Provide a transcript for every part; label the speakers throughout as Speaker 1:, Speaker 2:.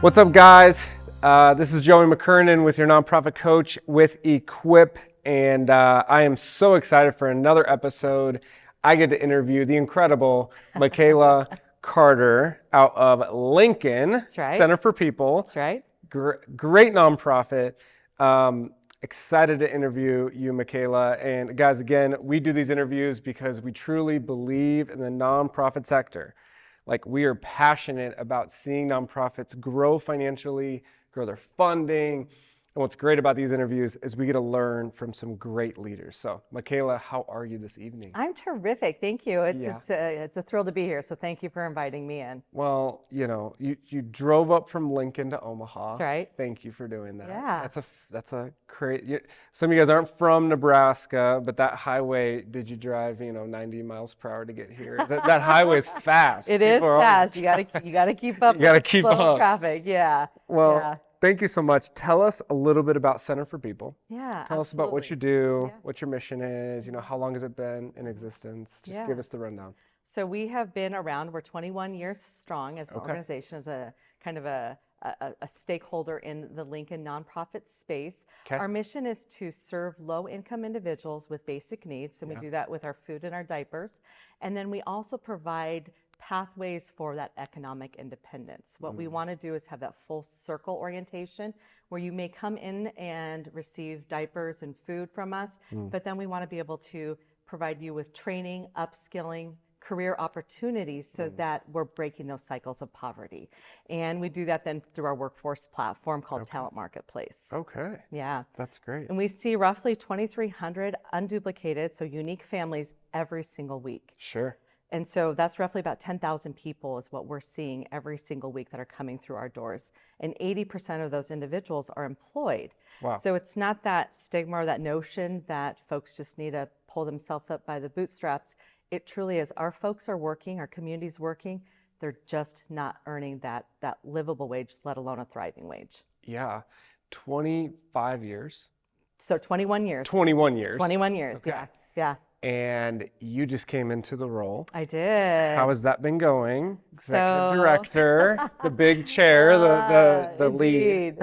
Speaker 1: What's up, guys? This is Joey McKernan with your nonprofit coach with Equip, and I am so excited for another episode. I get to interview the incredible Macala Carter out of Lincoln.
Speaker 2: That's right.
Speaker 1: Center for People.
Speaker 2: That's right.
Speaker 1: Great nonprofit. Excited to interview you, Macala. And guys, again, we do these interviews because we truly believe in the nonprofit sector. Like, we are passionate about seeing nonprofits grow financially, grow their funding. And what's great about these interviews is we get to learn from some great leaders. So, Macala, how are you this evening?
Speaker 2: I'm terrific. Thank you. It's a thrill to be here. So thank you for inviting me in.
Speaker 1: Well, you drove up from Lincoln to Omaha.
Speaker 2: That's right.
Speaker 1: Thank you for doing that.
Speaker 2: Yeah.
Speaker 1: That's a crazy. Some of you guys aren't from Nebraska, but that highway, did you drive 90 miles per hour to get here? That highway is fast.
Speaker 2: It is fast. You gotta keep up.
Speaker 1: You gotta keep up.
Speaker 2: Traffic. Yeah.
Speaker 1: Well.
Speaker 2: Yeah.
Speaker 1: Thank you so much. Tell us a little bit about Center for People.
Speaker 2: Yeah,
Speaker 1: Tell us about what you do,
Speaker 2: Yeah.
Speaker 1: what your mission is, how long has it been in existence? Just give us the rundown.
Speaker 2: So we have been around, we're 21 years strong as an organization, as a kind of a stakeholder in the Lincoln nonprofit space.
Speaker 1: Okay.
Speaker 2: Our mission is to serve low-income individuals with basic needs, and we do that with our food and our diapers. And then we also provide pathways for that economic independence. What we want to do is have that full circle orientation where you may come in and receive diapers and food from us, but then we want to be able to provide you with training, upskilling, career opportunities so that we're breaking those cycles of poverty. And we do that then through our workforce platform called Talent Marketplace.
Speaker 1: Okay.
Speaker 2: Yeah.
Speaker 1: That's great.
Speaker 2: And we see roughly 2,300 unduplicated, so unique families every single week.
Speaker 1: Sure.
Speaker 2: And so that's roughly about 10,000 people is what we're seeing every single week that are coming through our doors. And 80% of those individuals are employed.
Speaker 1: Wow.
Speaker 2: So it's not that stigma or that notion that folks just need to pull themselves up by the bootstraps. It truly is. Our folks are working, our community's working. They're just not earning that livable wage, let alone a thriving wage.
Speaker 1: Yeah. 25 years.
Speaker 2: So 21 years.
Speaker 1: 21 years.
Speaker 2: 21 years,
Speaker 1: Okay.
Speaker 2: yeah. Yeah.
Speaker 1: And you just came into the role.
Speaker 2: I did.
Speaker 1: How has that been going? Executive director, the big chair, the lead.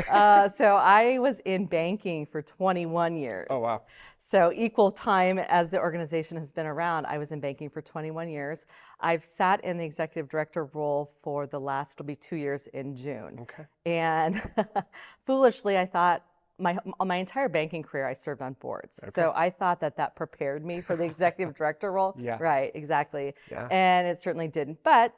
Speaker 2: So I was in banking for 21 years.
Speaker 1: Oh, wow.
Speaker 2: So equal time as the organization has been around, I was in banking for 21 years. I've sat in the executive director role for the last, it'll be 2 years in June.
Speaker 1: Okay.
Speaker 2: And foolishly, I thought, my entire banking career, I served on boards. Okay. So I thought that prepared me for the executive director role.
Speaker 1: Yeah.
Speaker 2: Right, exactly.
Speaker 1: Yeah.
Speaker 2: And it certainly didn't. But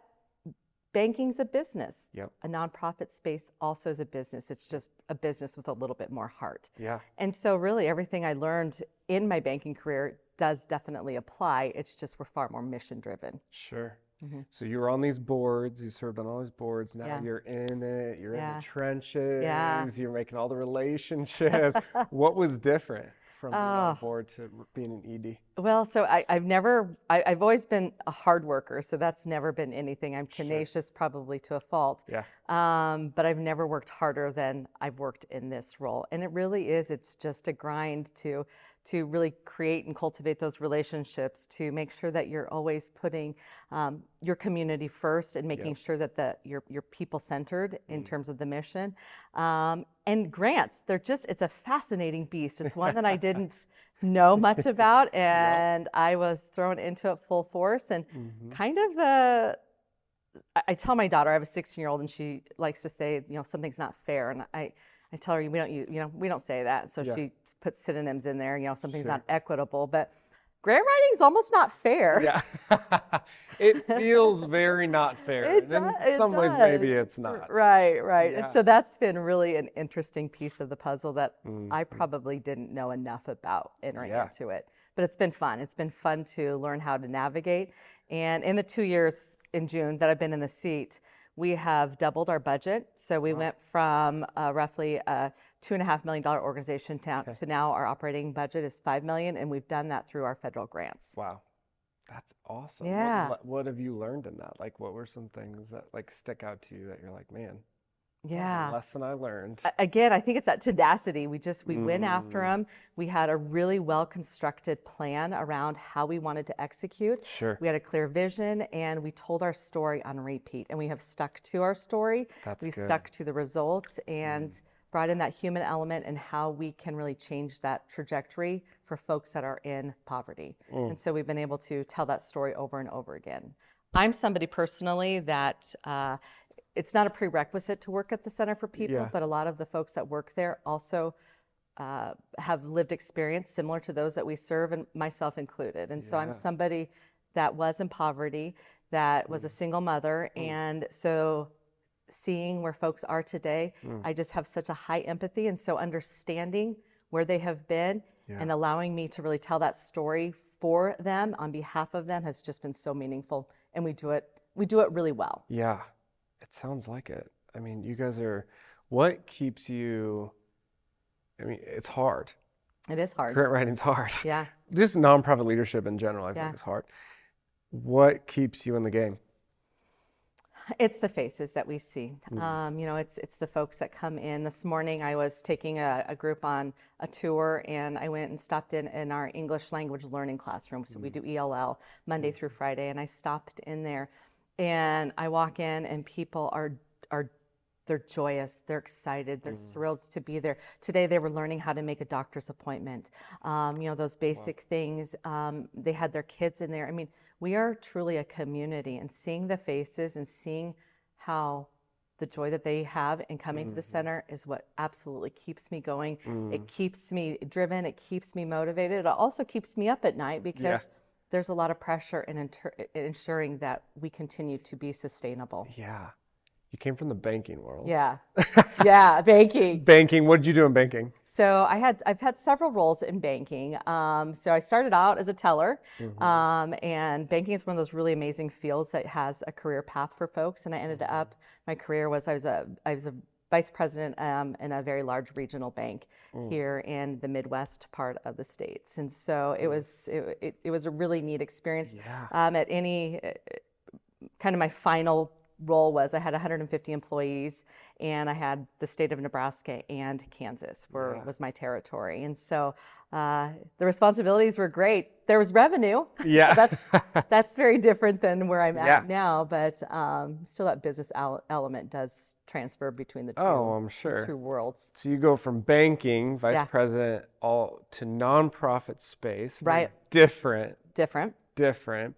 Speaker 2: banking's a business.
Speaker 1: Yep.
Speaker 2: A nonprofit space also is a business. It's just a business with a little bit more heart.
Speaker 1: Yeah.
Speaker 2: And so really everything I learned in my banking career does definitely apply. It's just we're far more mission driven.
Speaker 1: Sure. So you were on these boards, you served on all these boards, now
Speaker 2: Yeah.
Speaker 1: you're in it, you're in the trenches,
Speaker 2: Yeah.
Speaker 1: you're making all the relationships. What was different from being on board to being an ED?
Speaker 2: Well, so I've always been a hard worker, so that's never been anything. I'm tenacious, probably to a fault.
Speaker 1: Yeah.
Speaker 2: But I've never worked harder than I've worked in this role. And it really is, it's just a grind to really create and cultivate those relationships, to make sure that you're always putting your community first and making sure that you're people-centered in terms of the mission. And grants, it's a fascinating beast. It's one that I didn't know much about, and I was thrown into it full force. And kind of I tell my daughter, I have a 16-year-old, and she likes to say, something's not fair. And I tell her, we don't say that. So she puts synonyms in there, something's not equitable. But grant writing's almost not fair.
Speaker 1: Yeah. It feels very not fair. In some ways, maybe it's not.
Speaker 2: Right.
Speaker 1: Yeah.
Speaker 2: And so that's been really an interesting piece of the puzzle that I probably didn't know enough about entering into it. But it's been fun. It's been fun to learn how to navigate. And in the 2 years in June that I've been in the seat, we have doubled our budget. So we went from roughly a $2.5 million organization to now our operating budget is $5 million, and we've done that through our federal grants.
Speaker 1: Wow. That's awesome.
Speaker 2: Yeah.
Speaker 1: What have you learned in that? Like, what were some things that stick out to you that you're like, man, That was
Speaker 2: Yeah.
Speaker 1: a lesson I learned.
Speaker 2: Again, I think it's that tenacity. We went after them. We had a really well constructed plan around how we wanted to execute.
Speaker 1: Sure.
Speaker 2: We had a clear vision, and we told our story on repeat. And we have stuck to our story.
Speaker 1: That's
Speaker 2: We've
Speaker 1: good.
Speaker 2: stuck to the results and brought in that human element and how we can really change that trajectory for folks that are in poverty. And so we've been able to tell that story over and over again. I'm somebody personally that it's not a prerequisite to work at the Center for People,
Speaker 1: Yeah.
Speaker 2: but a lot of the folks that work there also have lived experience similar to those that we serve, and myself included. And so I'm somebody that was in poverty, that was a single mother, and so seeing where folks are today, I just have such a high empathy, and so understanding where they have been and allowing me to really tell that story for them on behalf of them has just been so meaningful, and we do it really well.
Speaker 1: Yeah, it sounds like it. I mean, you guys are, what keeps you, I mean, it's hard.
Speaker 2: It is hard.
Speaker 1: Grant writing's hard.
Speaker 2: Yeah.
Speaker 1: Just nonprofit leadership in general, I think is hard. What keeps you in the game?
Speaker 2: It's the faces that we see. You know, it's the folks that come in. This morning I was taking a group on a tour, and I went and stopped in our English language learning classroom. So we do ELL Monday through Friday, and I stopped in there, and I walk in, and people are they're joyous, they're excited, they're thrilled to be there. Today they were learning how to make a doctor's appointment. You know, those basic things. They had their kids in there. I mean, we are truly a community, and seeing the faces and seeing how the joy that they have in coming to the center is what absolutely keeps me going. It keeps me driven, it keeps me motivated. It also keeps me up at night because there's a lot of pressure in ensuring that we continue to be sustainable.
Speaker 1: Yeah. You came from the banking world.
Speaker 2: Yeah. Yeah, banking.
Speaker 1: Banking. What did you do in banking?
Speaker 2: So I've had several roles in banking. So I started out as a teller, and banking is one of those really amazing fields that has a career path for folks. And I ended up, my career was I was a vice president in a very large regional bank here in the Midwest part of the States. And so it was a really neat experience. At any kind of my final role was I had 150 employees, and I had the state of Nebraska and Kansas was my territory. And so the responsibilities were great. There was revenue.
Speaker 1: Yeah.
Speaker 2: So that's very different than where I'm at now, but still that business element does transfer between the two,
Speaker 1: I'm sure.
Speaker 2: the two worlds.
Speaker 1: So you go from banking, vice president, all to nonprofit space.
Speaker 2: Right.
Speaker 1: Different.
Speaker 2: Different.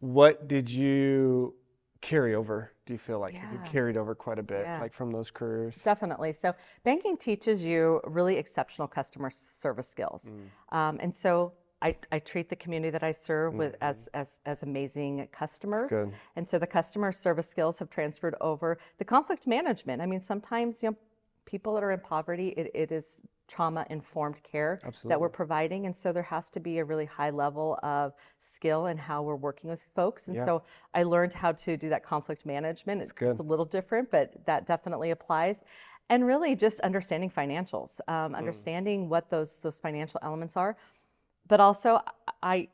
Speaker 1: What did you carry over? Do you feel like you carried over quite a bit, like from those careers?
Speaker 2: Definitely. So banking teaches you really exceptional customer service skills. And so I treat the community that I serve with as amazing customers.
Speaker 1: Good.
Speaker 2: And so the customer service skills have transferred over. The conflict management, I mean, sometimes, you know, people that are in poverty, it is trauma-informed care that we're providing. And so there has to be a really high level of skill in how we're working with folks. And so I learned how to do that conflict management. It's a little different, but that definitely applies. And really just understanding financials, understanding what those financial elements are. But also,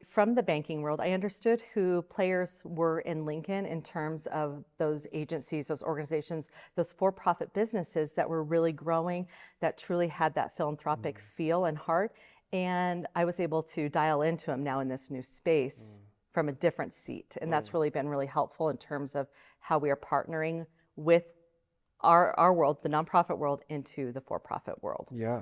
Speaker 2: from the banking world, I understood who players were in Lincoln in terms of those agencies, those organizations, those for-profit businesses that were really growing, that truly had that philanthropic feel and heart. And I was able to dial into them now in this new space from a different seat. And that's really been really helpful in terms of how we are partnering with our world, the nonprofit world, into the for-profit world.
Speaker 1: Yeah.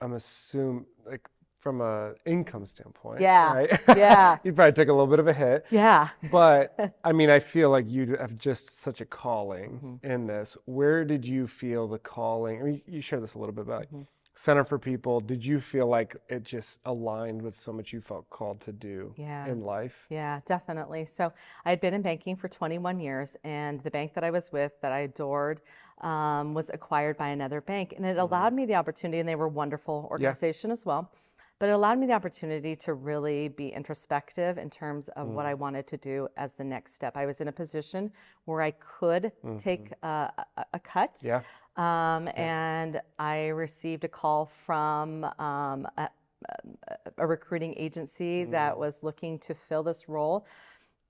Speaker 1: I'm assuming, like, from a income standpoint, right?
Speaker 2: Yeah.
Speaker 1: You probably took a little bit of a hit.
Speaker 2: Yeah.
Speaker 1: But I mean, I feel like you have just such a calling in this. Where did you feel the calling? I mean, you shared this a little bit about Center for People. Did you feel like it just aligned with so much you felt called to do in life?
Speaker 2: Yeah, definitely. So I had been in banking for 21 years, and the bank that I was with, that I adored, was acquired by another bank. And it allowed me the opportunity, and they were a wonderful organization as well, but it allowed me the opportunity to really be introspective in terms of what I wanted to do as the next step. I was in a position where I could take a cut. And I received a call from a recruiting agency that was looking to fill this role.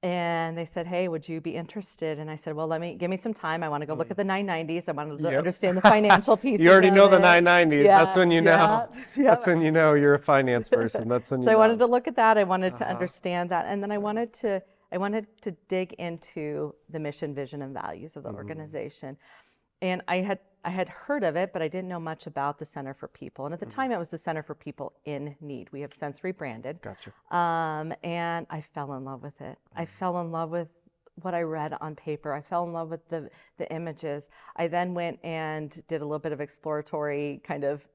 Speaker 2: And they said, hey, would you be interested? And I said, well, give me some time. I want to go look at the 990s. I wanted to
Speaker 1: Yep.
Speaker 2: understand the financial pieces
Speaker 1: You already
Speaker 2: of
Speaker 1: know the
Speaker 2: it.
Speaker 1: 990s. That's
Speaker 2: Yeah,
Speaker 1: when you know.
Speaker 2: yeah, yeah.
Speaker 1: That's when you know you're a finance person. That's when
Speaker 2: So
Speaker 1: you
Speaker 2: I wanted
Speaker 1: know.
Speaker 2: to look at that. I wanted to
Speaker 1: Uh-huh.
Speaker 2: understand that. And then
Speaker 1: Sorry.
Speaker 2: I wanted to dig into the mission, vision, and values of the organization. And I had heard of it, but I didn't know much about the Center for People. And at the time, it was the Center for People in Need. We have since rebranded.
Speaker 1: Gotcha.
Speaker 2: And I fell in love with it. I fell in love with what I read on paper. I fell in love with the images. I then went and did a little bit of exploratory kind of.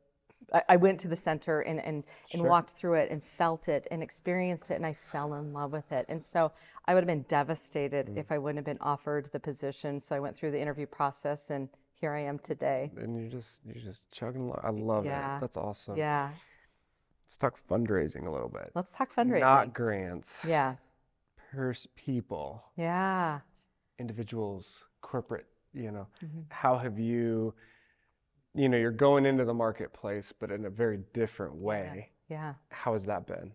Speaker 2: I went to the center and
Speaker 1: Sure.
Speaker 2: walked through it and felt it and experienced it, and I fell in love with it. And so I would have been devastated if I wouldn't have been offered the position. So I went through the interview process, and here I am today.
Speaker 1: And you're just chugging along. I love it.
Speaker 2: Yeah.
Speaker 1: That's awesome.
Speaker 2: Yeah.
Speaker 1: Let's talk fundraising a little bit.
Speaker 2: Let's talk fundraising.
Speaker 1: Not grants.
Speaker 2: Yeah.
Speaker 1: People.
Speaker 2: Yeah.
Speaker 1: Individuals, corporate, how have you're going into the marketplace, but in a very different way.
Speaker 2: Yeah.
Speaker 1: How has that been?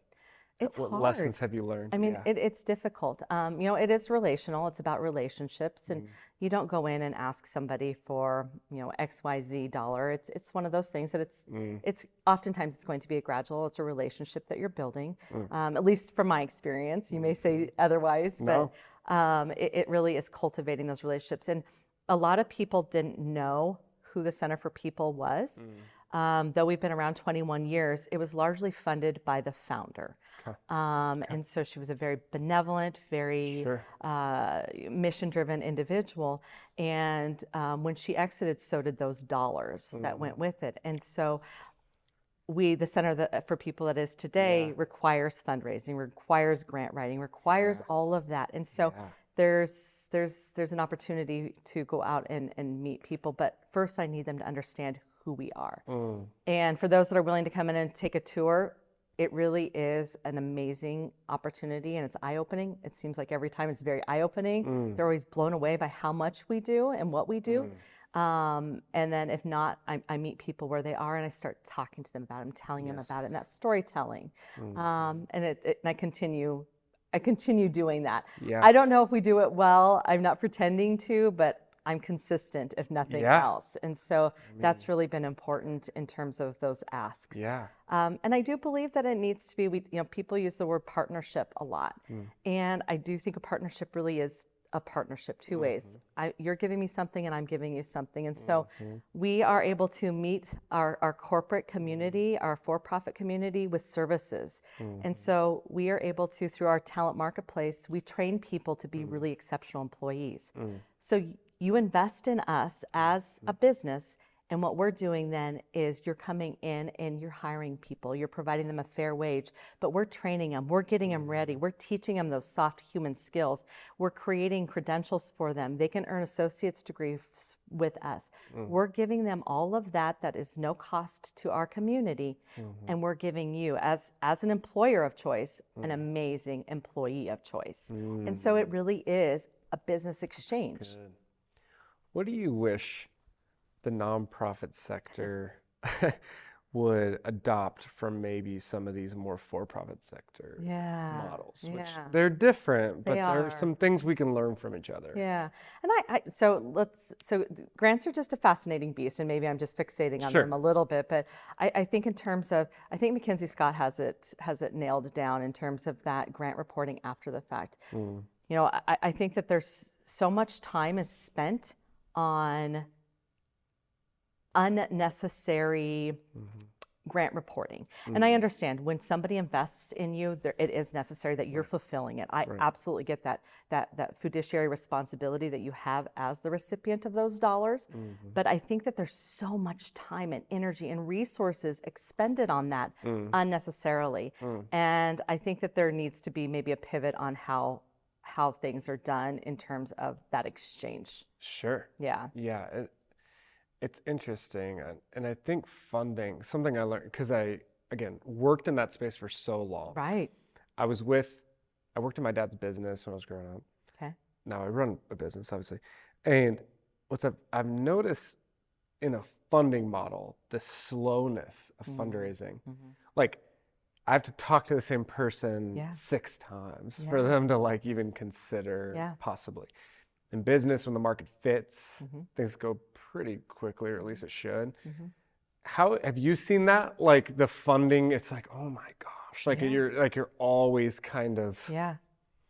Speaker 2: It's
Speaker 1: What
Speaker 2: hard.
Speaker 1: lessons have you learned?
Speaker 2: I mean,
Speaker 1: Yeah.
Speaker 2: it's difficult. It is relational. It's about relationships, and you don't go in and ask somebody for, XYZ dollar. It's one of those things that it's oftentimes it's going to be a gradual. It's a relationship that you're building. At least from my experience, you may say otherwise,
Speaker 1: No.
Speaker 2: but it really is cultivating those relationships. And a lot of people didn't know who the Center for People was. Though we've been around 21 years, it was largely funded by the founder.
Speaker 1: Okay.
Speaker 2: And so she was a very benevolent, very mission-driven individual. And when she exited, so did those dollars that went with it. And so the Center for People that is today requires fundraising, requires grant writing, requires all of that. And so there's an opportunity to go out and meet people. But first, I need them to understand who we are. And for those that are willing to come in and take a tour, it really is an amazing opportunity, and it's eye-opening. It seems like every time it's very eye-opening. They're always blown away by how much we do and what we do. And then if not, I meet people where they are and I start talking to them about it. I'm telling them about it, and that's storytelling. And I continue doing that.
Speaker 1: Yeah.
Speaker 2: I don't know if we do it well. I'm not pretending to, but I'm consistent, if nothing else. And so that's really been important in terms of those asks.
Speaker 1: Yeah.
Speaker 2: And I do believe that it needs to be, people use the word partnership a lot. And I do think a partnership really is a partnership two ways. You're giving me something and I'm giving you something. And so we are able to meet our corporate community, our for-profit community with services. And so we are able to, through our talent marketplace, we train people to be really exceptional employees. So you invest in us as a business, and what we're doing then is you're coming in and you're hiring people. You're providing them a fair wage, but we're training them. We're getting them ready. We're teaching them those soft human skills. We're creating credentials for them. They can earn associate's degrees with us. We're giving them all of that is no cost to our community, and we're giving you, as an employer of choice, an amazing employee of choice. And so it really is a business exchange.
Speaker 1: Good. What do you wish the nonprofit sector would adopt from maybe some of these more for-profit sector models? Which they're different, but there are some things we can learn from each other.
Speaker 2: Yeah, and so grants are just a fascinating beast, and maybe I'm just fixating on them a little bit, but I think in terms of, I think Mackenzie Scott has it nailed down in terms of that grant reporting after the fact. I think that there's so much time is spent on unnecessary grant reporting. And I understand when somebody invests in you, it is necessary that you're fulfilling it. I absolutely get that fiduciary responsibility that you have as the recipient of those dollars. But I think that there's so much time and energy and resources expended on that unnecessarily. And I think that there needs to be maybe a pivot on how things are done in terms of that exchange.
Speaker 1: Sure.
Speaker 2: Yeah.
Speaker 1: Yeah. It's interesting. And I think funding, something I learned, because I, again, worked in that space for so long.
Speaker 2: Right.
Speaker 1: I worked in my dad's business when I was growing up.
Speaker 2: Okay.
Speaker 1: Now I run a business, obviously. And I've noticed in a funding model, the slowness of fundraising. Like, I have to talk to the same person
Speaker 2: Yeah.
Speaker 1: 6 times for
Speaker 2: Yeah.
Speaker 1: them to like even consider
Speaker 2: Yeah.
Speaker 1: possibly. In business, when the market fits,
Speaker 2: Mm-hmm.
Speaker 1: things go pretty quickly, or at least it should.
Speaker 2: Mm-hmm.
Speaker 1: How have you seen that? Like the funding, it's like, oh my gosh,
Speaker 2: Yeah.
Speaker 1: like you're always kind of
Speaker 2: Yeah.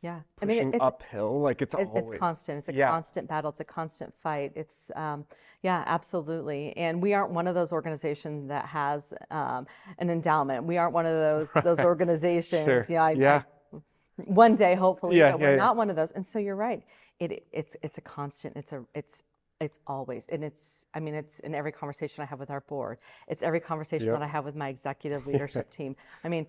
Speaker 2: Yeah. I mean,
Speaker 1: pushing uphill. Like it's
Speaker 2: it's
Speaker 1: always,
Speaker 2: constant. It's a
Speaker 1: yeah,
Speaker 2: constant battle. It's a constant fight. It's, yeah, absolutely. And we aren't one of those organizations that has an endowment. We aren't one of those
Speaker 1: right,
Speaker 2: organizations.
Speaker 1: sure,
Speaker 2: You know,
Speaker 1: yeah,
Speaker 2: one day hopefully,
Speaker 1: yeah,
Speaker 2: but
Speaker 1: yeah,
Speaker 2: we're
Speaker 1: yeah,
Speaker 2: not one of those. And so you're right. It's a constant. It's always, and it's, I mean, it's in every conversation I have with our board. It's every conversation that
Speaker 1: yep,
Speaker 2: I have with my executive leadership team. I mean,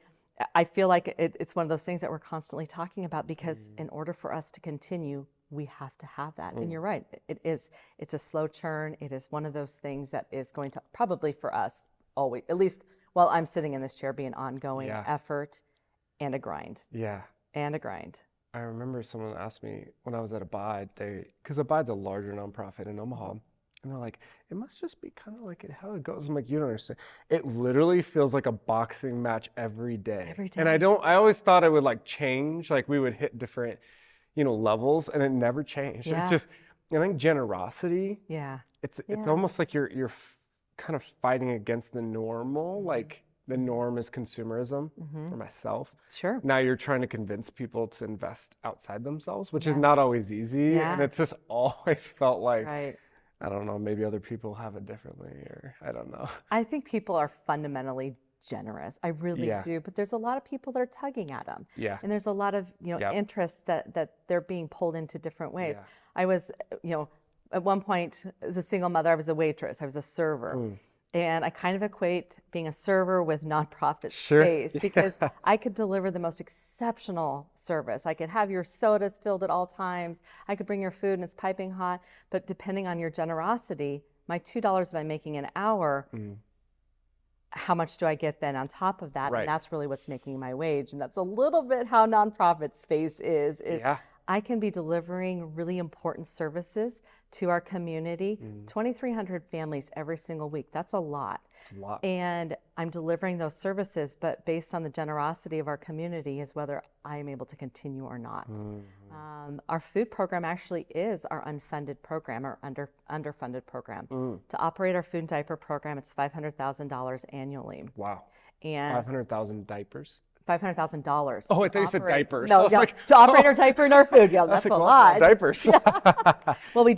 Speaker 2: I feel like it's one of those things that we're constantly talking about because in order for us to continue, we have to have that. And
Speaker 1: mm,
Speaker 2: you're right. It's a slow churn. It is one of those things that is going to probably for us always, at least while I'm sitting in this chair, be an ongoing
Speaker 1: yeah,
Speaker 2: effort and a grind
Speaker 1: yeah.
Speaker 2: and a grind.
Speaker 1: I remember someone asked me when I was at Abide, because Abide's a larger nonprofit in Omaha,
Speaker 2: Mhm.
Speaker 1: and they're like, it must just be kind of like how it goes. I'm like, you don't understand. It literally feels like a boxing match every day.
Speaker 2: Every
Speaker 1: And
Speaker 2: day.
Speaker 1: I always thought it would like change, like we would hit different, levels, and it never changed. It's
Speaker 2: Yeah.
Speaker 1: just, I think generosity,
Speaker 2: Yeah.
Speaker 1: it's
Speaker 2: Yeah.
Speaker 1: almost like you're kind of fighting against the normal,
Speaker 2: Hmm.
Speaker 1: like the norm is consumerism
Speaker 2: Hmm.
Speaker 1: for myself.
Speaker 2: Sure.
Speaker 1: Now you're trying to convince people to invest outside themselves, which is
Speaker 2: Yeah.
Speaker 1: not always easy. And
Speaker 2: Yeah.
Speaker 1: it's just always felt like,
Speaker 2: Right.
Speaker 1: I don't know, maybe other people have it differently, or I don't know.
Speaker 2: I think people are fundamentally generous. I really
Speaker 1: Yeah,
Speaker 2: do. But there's a lot of people that are tugging at them.
Speaker 1: yeah,
Speaker 2: And there's a lot of,
Speaker 1: yep,
Speaker 2: interests that they're being pulled into different ways.
Speaker 1: yeah.
Speaker 2: I was, at one point as a single mother, I was a waitress, I was a server.
Speaker 1: Mm,
Speaker 2: And I kind of equate being a server with nonprofit
Speaker 1: sure.
Speaker 2: space because I could deliver the most exceptional service. I could have your sodas filled at all times. I could bring your food and it's piping hot. But depending on your generosity, my $2 that I'm making an hour,
Speaker 1: Mm,
Speaker 2: how much do I get then on top of that? And
Speaker 1: right.
Speaker 2: that's really what's making my wage. And that's a little bit how nonprofit space is
Speaker 1: Yeah.
Speaker 2: I can be delivering really important services to our community,
Speaker 1: Mm,
Speaker 2: 2,300 families every single week. That's a lot.
Speaker 1: it's a lot.
Speaker 2: And I'm delivering those services, but based on the generosity of our community is whether I am able to continue or not.
Speaker 1: Mm,
Speaker 2: Our food program actually is our unfunded program or underfunded program.
Speaker 1: mm,
Speaker 2: To operate our food and diaper program, it's $500,000 annually.
Speaker 1: wow.
Speaker 2: And
Speaker 1: 500,000 diapers.
Speaker 2: $500,000
Speaker 1: Oh, I
Speaker 2: to
Speaker 1: thought you said
Speaker 2: operate.
Speaker 1: diapers. I
Speaker 2: No,
Speaker 1: was
Speaker 2: no,
Speaker 1: like,
Speaker 2: to operate
Speaker 1: oh,
Speaker 2: our diaper and our food. Yeah,
Speaker 1: I was
Speaker 2: that's
Speaker 1: like,
Speaker 2: a
Speaker 1: lots of
Speaker 2: lot.
Speaker 1: diapers.
Speaker 2: Well, we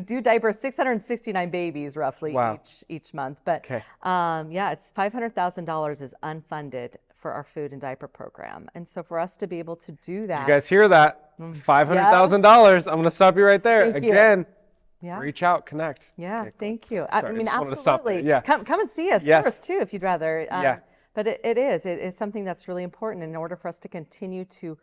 Speaker 2: do diaper 669 babies roughly
Speaker 1: Wow.
Speaker 2: each month, but
Speaker 1: Okay.
Speaker 2: yeah, it's $500,000 is unfunded for our food and diaper program, and so for us to be able to do
Speaker 1: You
Speaker 2: that,
Speaker 1: guys hear that? $500,000. I'm going to stop you right there.
Speaker 2: Thank you.
Speaker 1: Again,
Speaker 2: yeah,
Speaker 1: reach out, connect.
Speaker 2: yeah,
Speaker 1: Okay, cool.
Speaker 2: thank you.
Speaker 1: Sorry,
Speaker 2: I mean,
Speaker 1: just wanted to stop there.
Speaker 2: absolutely.
Speaker 1: Yeah.
Speaker 2: Come and see us
Speaker 1: Yes.
Speaker 2: first too, if you'd rather.
Speaker 1: Yeah.
Speaker 2: But it is something that's really important in order for us to continue to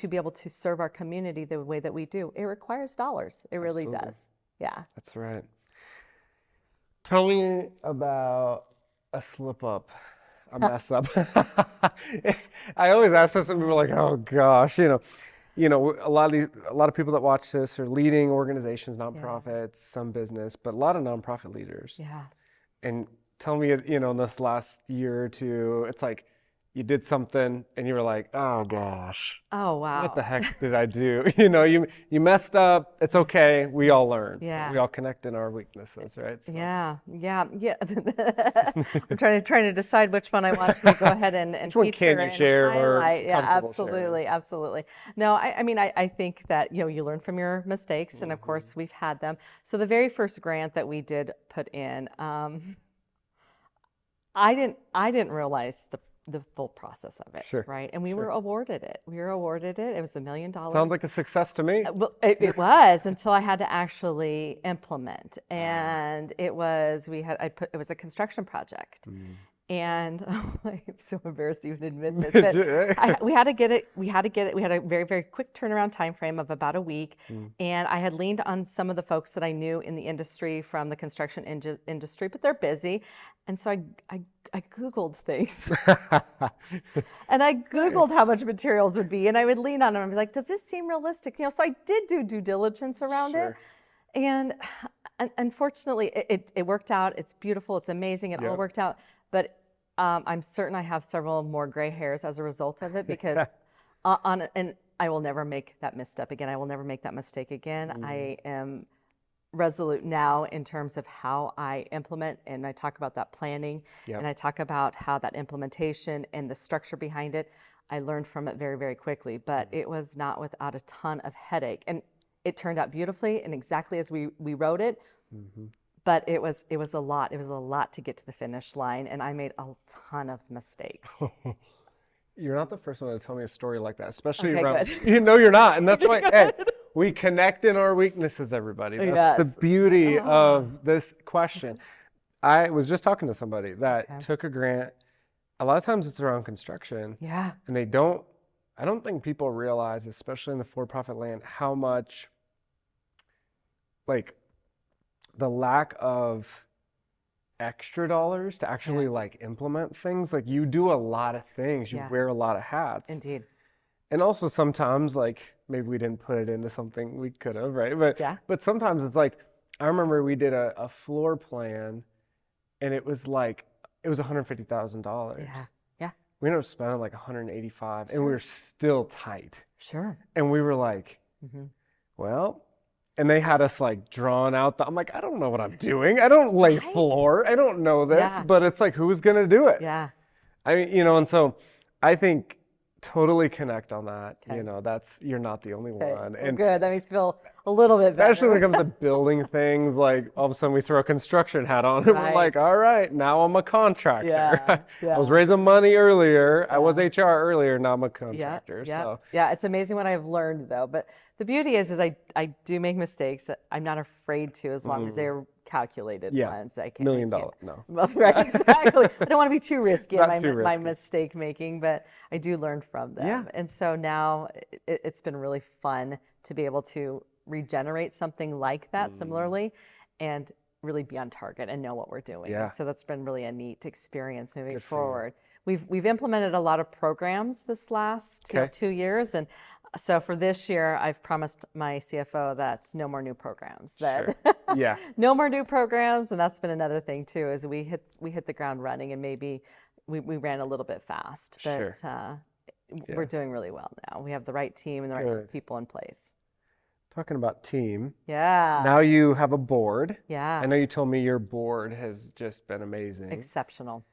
Speaker 2: be able to serve our community the way that we do. It requires dollars. It really
Speaker 1: Absolutely.
Speaker 2: does. Yeah.
Speaker 1: That's right. Tell me about a slip up, a mess up. I always ask this, and people are like, "Oh gosh," a lot of people that watch this are leading organizations,
Speaker 2: Yeah.
Speaker 1: nonprofits, some business, but a lot of nonprofit leaders.
Speaker 2: Yeah.
Speaker 1: And tell me, in this last year or two, it's like you did something, and you were like, "Oh gosh,
Speaker 2: Oh,
Speaker 1: what the
Speaker 2: wow.
Speaker 1: heck did I do?" You messed up. It's okay. We all learn.
Speaker 2: Yeah.
Speaker 1: We all connect in our weaknesses, right? So,
Speaker 2: Yeah. I'm trying to decide which one I want to go ahead and
Speaker 1: which one
Speaker 2: feature
Speaker 1: can you
Speaker 2: and
Speaker 1: share or
Speaker 2: highlight. Yeah,
Speaker 1: comfortable sharing?
Speaker 2: absolutely, absolutely. No, I mean, I think that, you learn from your mistakes, and of
Speaker 1: Mm-hmm.
Speaker 2: course we've had them. So the very first grant that we did put in, I didn't realize the full process of it,
Speaker 1: Sure,
Speaker 2: right? And we
Speaker 1: sure.
Speaker 2: were awarded it. We were awarded it. It was $1 million.
Speaker 1: Sounds like a success to me.
Speaker 2: Well, it was until I had to actually implement, and it was it was a construction project, and I'm so embarrassed to even admit this, but we had to get it. We had a very, very quick turnaround time frame of about a week, and I had leaned on some of the folks that I knew in the industry from the construction industry, but they're busy, and so I Googled things. And I Googled how much materials would be, and I would lean on them and be like, does this seem realistic? So I did do due diligence around it.
Speaker 1: Sure.
Speaker 2: And unfortunately, it worked out. It's beautiful. It's amazing. It all
Speaker 1: Yep.
Speaker 2: worked out. But I'm certain I have several more gray hairs as a result of it because and I will never make that misstep again. I will never make that mistake again. I am resolute now in terms of how I implement, and I talk about that planning,
Speaker 1: Yep.
Speaker 2: and I talk about how that implementation and the structure behind it. I learned from it very, very quickly, but it was not without a ton of headache, and it turned out beautifully and exactly as we wrote it. But it was a lot. It was a lot to get to the finish line, and I made a ton of mistakes.
Speaker 1: You're not the first one to tell me a story like that, especially
Speaker 2: Okay,
Speaker 1: around,
Speaker 2: good.
Speaker 1: you know, you're not. And that's why, hey,
Speaker 2: Good.
Speaker 1: we connect in our weaknesses, everybody. That's the
Speaker 2: Yes.
Speaker 1: beauty
Speaker 2: Oh,
Speaker 1: of this question. I was just talking to somebody that
Speaker 2: okay.
Speaker 1: took a grant. A lot of times it's around construction,
Speaker 2: Yeah.
Speaker 1: and I don't think people realize, especially in the for-profit land, how much, like, the lack of extra dollars to actually
Speaker 2: Yeah.
Speaker 1: like implement things. Like you do a lot of things, you
Speaker 2: Yeah.
Speaker 1: wear a lot of hats.
Speaker 2: Indeed.
Speaker 1: And also sometimes like maybe we didn't put it into something we could have, right?
Speaker 2: Yeah.
Speaker 1: But sometimes it's like I remember we did a floor plan and it was $150,000.
Speaker 2: Yeah. Yeah.
Speaker 1: We ended up spending like 185 and we
Speaker 2: Sure.
Speaker 1: were still tight.
Speaker 2: Sure.
Speaker 1: And we were like, well, and they had us like drawn out I'm like, I don't know what I'm doing. I don't lay
Speaker 2: Right?
Speaker 1: floor. I don't know this,
Speaker 2: Yeah.
Speaker 1: but it's like, who's going to do it?
Speaker 2: Yeah.
Speaker 1: I mean, you know, and so I think totally connect on that.
Speaker 2: Okay.
Speaker 1: You know, you're not the only
Speaker 2: Okay.
Speaker 1: one.
Speaker 2: Well,
Speaker 1: And
Speaker 2: good. That makes me feel a little bit better.
Speaker 1: especially when it comes to building things, like all of a sudden we throw a construction hat on and we're
Speaker 2: Right.
Speaker 1: like, all right, now I'm a contractor.
Speaker 2: Yeah.
Speaker 1: I was
Speaker 2: Yeah.
Speaker 1: raising money earlier. I was
Speaker 2: Yeah.
Speaker 1: HR earlier. Now I'm a
Speaker 2: Yeah,
Speaker 1: contractor.
Speaker 2: yeah,
Speaker 1: So
Speaker 2: yeah. It's amazing what I've learned though. But the beauty is I do make mistakes. I'm not afraid to, as long as they're calculated
Speaker 1: yeah,
Speaker 2: ones. I
Speaker 1: $1 million.
Speaker 2: can't.
Speaker 1: No,
Speaker 2: Well, right, exactly. I don't want to be too risky in
Speaker 1: not too
Speaker 2: my
Speaker 1: risky.
Speaker 2: mistake making, but I do learn from them.
Speaker 1: Yeah.
Speaker 2: And so now it's been really fun to be able to regenerate something like that similarly, and really be on target and know what we're doing.
Speaker 1: Yeah.
Speaker 2: And so that's been really a neat experience moving
Speaker 1: Good for you.
Speaker 2: forward. We've implemented a lot of programs this last
Speaker 1: Okay.
Speaker 2: 2 years, and so for this year, I've promised my CFO that no more new programs. That
Speaker 1: Sure. Yeah.
Speaker 2: no more new programs, and that's been another thing too. Is we hit the ground running, and maybe we ran a little bit fast, but
Speaker 1: Sure.
Speaker 2: we're doing really well now. We have the right team and the right
Speaker 1: Good.
Speaker 2: people in place.
Speaker 1: Talking about team.
Speaker 2: Yeah.
Speaker 1: Now you have a board.
Speaker 2: Yeah.
Speaker 1: I know you told me your board has just been amazing.
Speaker 2: Exceptional.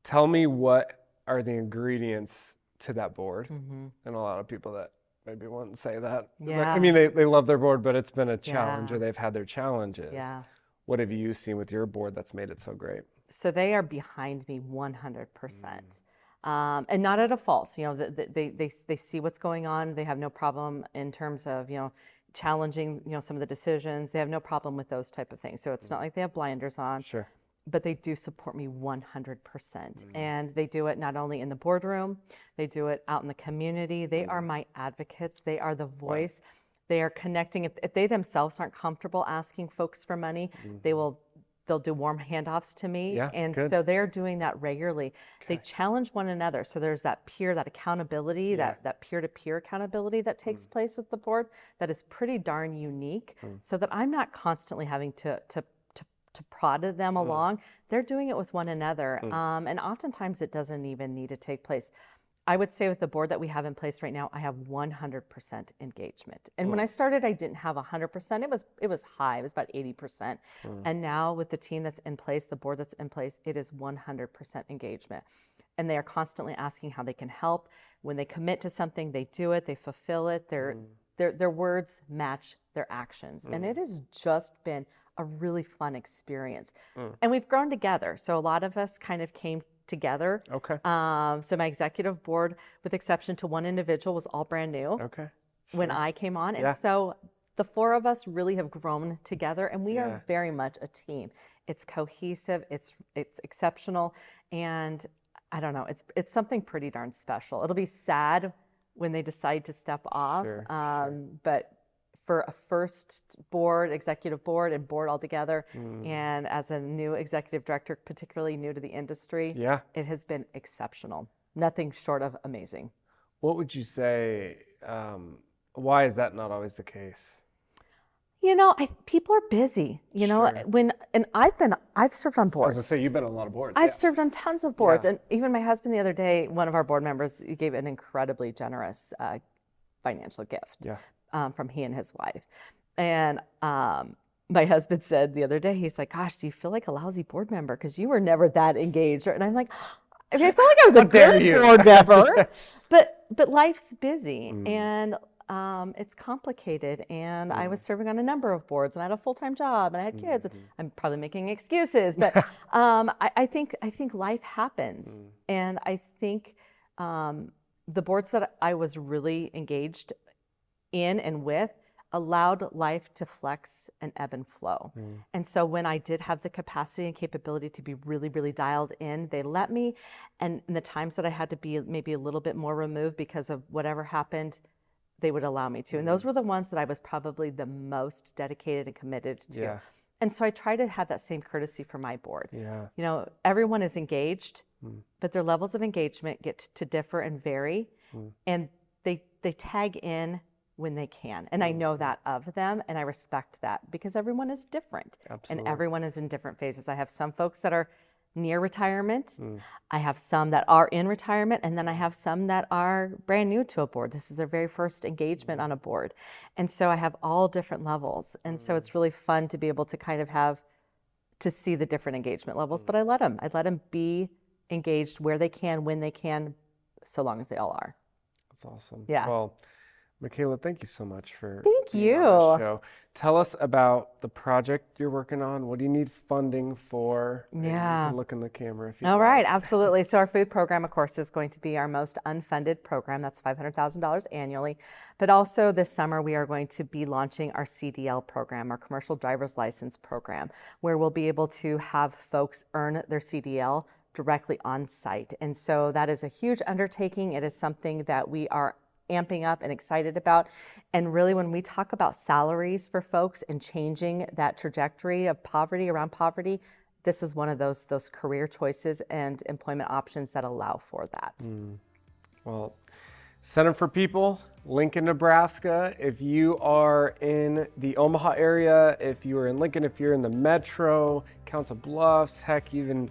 Speaker 1: Tell me what are the ingredients to that board?
Speaker 2: Mm-hmm.
Speaker 1: And a lot of people that maybe wouldn't say that.
Speaker 2: Yeah.
Speaker 1: I mean, they love their board, but it's been a challenge
Speaker 2: Yeah.
Speaker 1: or they've had their challenges.
Speaker 2: Yeah.
Speaker 1: What have you seen with your board that's made it so great?
Speaker 2: So they are behind me 100%. And not at a fault. You know, they see what's going on. They have no problem in terms of, you know, challenging, you know, some of the decisions. They have no problem with those type of things. So it's not like they have blinders on.
Speaker 1: Sure.
Speaker 2: But they do support me 100%. And they do it not only in the boardroom, they do it out in the community. They are my advocates. They are the voice. They are connecting. If they themselves aren't comfortable asking folks for money, they'll do warm handoffs to me.
Speaker 1: Yeah,
Speaker 2: and
Speaker 1: good.
Speaker 2: so they're doing that regularly. They challenge one another. So there's that that accountability, that peer-to-peer accountability that takes place with the board that is pretty darn unique, so that I'm not constantly having to prod them along. They're doing it with one another. And oftentimes it doesn't even need to take place. I would say with the board that we have in place right now, I have 100% engagement. And when I started, I didn't have 100%. It was high. It was about 80%. And now with the team that's in place, the board that's in place, it is 100% engagement. And they are constantly asking how they can help. When they commit to something, they do it. They fulfill it. Their words match their actions. And it has just been a really fun experience. And we've grown together. So a lot of us kind of came together.
Speaker 1: Okay.
Speaker 2: So my executive board, with exception to one individual, was all brand new
Speaker 1: Okay.
Speaker 2: when I came on.
Speaker 1: Yeah.
Speaker 2: And so the four of us really have grown together, and we are very much a team. It's cohesive, it's exceptional, and I don't know, it's something pretty darn special. It'll be sad when they decide to step off, but for a first board, executive board, and board altogether, and as a new executive director, particularly new to the industry, it has been exceptional. Nothing short of amazing.
Speaker 1: What would you say, why is that not always the case?
Speaker 2: People are busy,
Speaker 1: Sure.
Speaker 2: and I've served on
Speaker 1: I was
Speaker 2: boards.
Speaker 1: gonna say, you've been on a lot of boards.
Speaker 2: I've
Speaker 1: Yeah.
Speaker 2: served on tons of boards.
Speaker 1: Yeah.
Speaker 2: And even my husband the other day, one of our board members, he gave an incredibly generous financial gift
Speaker 1: Yeah.
Speaker 2: from he and his wife. And my husband said the other day, he's like, gosh, do you feel like a lousy board member? Because you were never that engaged. And I'm like, I mean, I felt like I was a
Speaker 1: How dare
Speaker 2: good
Speaker 1: you.
Speaker 2: board member, but life's busy and it's complicated. And I was serving on a number of boards, and I had a full-time job, and I had kids. And I'm probably making excuses, but I think life happens, and I think the boards that I was really engaged in and with allowed life to flex and ebb and flow. And so when I did have the capacity and capability to be really, really dialed in, they let me. And in the times that I had to be maybe a little bit more removed because of whatever happened, they would allow me to. And those were the ones that I was probably the most dedicated and committed to.
Speaker 1: Yeah.
Speaker 2: And so I try to have that same courtesy for my board.
Speaker 1: Yeah.
Speaker 2: Everyone is engaged, but their levels of engagement get to differ and vary. And they tag in when they can. And I know that of them, and I respect that because everyone is different.
Speaker 1: Absolutely.
Speaker 2: And everyone is in different phases. I have some folks that are near retirement. I have some that are in retirement, and then I have some that are brand new to a board. This is their very first engagement on a board. And so I have all different levels. And so it's really fun to be able to kind of to see the different engagement levels, but I let them be engaged where they can, when they can, so long as they all are.
Speaker 1: That's awesome.
Speaker 2: Yeah.
Speaker 1: Well, Macala, thank you so much for
Speaker 2: Thank
Speaker 1: being
Speaker 2: you.
Speaker 1: on the show. Tell us about the project you're working on. What do you need funding for? And you can look in the camera if you
Speaker 2: All
Speaker 1: like.
Speaker 2: right, absolutely. So our food program, of course, is going to be our most unfunded program. That's $500,000 annually. But also this summer, we are going to be launching our CDL program, our commercial driver's license program, where we'll be able to have folks earn their CDL directly on site. And so that is a huge undertaking. It is something that we are amping up and excited about. And really, when we talk about salaries for folks and changing that trajectory of poverty around poverty, this is one of those career choices and employment options that allow for that.
Speaker 1: Well, Center for People, Lincoln, Nebraska. If you are in the Omaha area, if you are in Lincoln, if you're in the metro, Council Bluffs, heck, even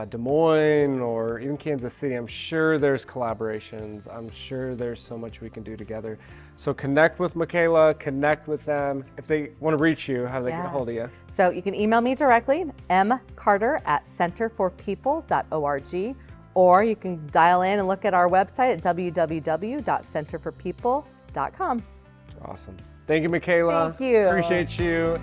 Speaker 1: Des Moines or even Kansas City, I'm sure there's collaborations. I'm sure there's so much we can do together. So connect with Macala, connect with them. If they want to reach you, how do they get a hold of you?
Speaker 2: So you can email me directly, mcarter@centerforpeople.org, or you can dial in and look at our website at www.centerforpeople.com.
Speaker 1: Awesome. Thank you, Macala.
Speaker 2: Thank you.
Speaker 1: Appreciate you.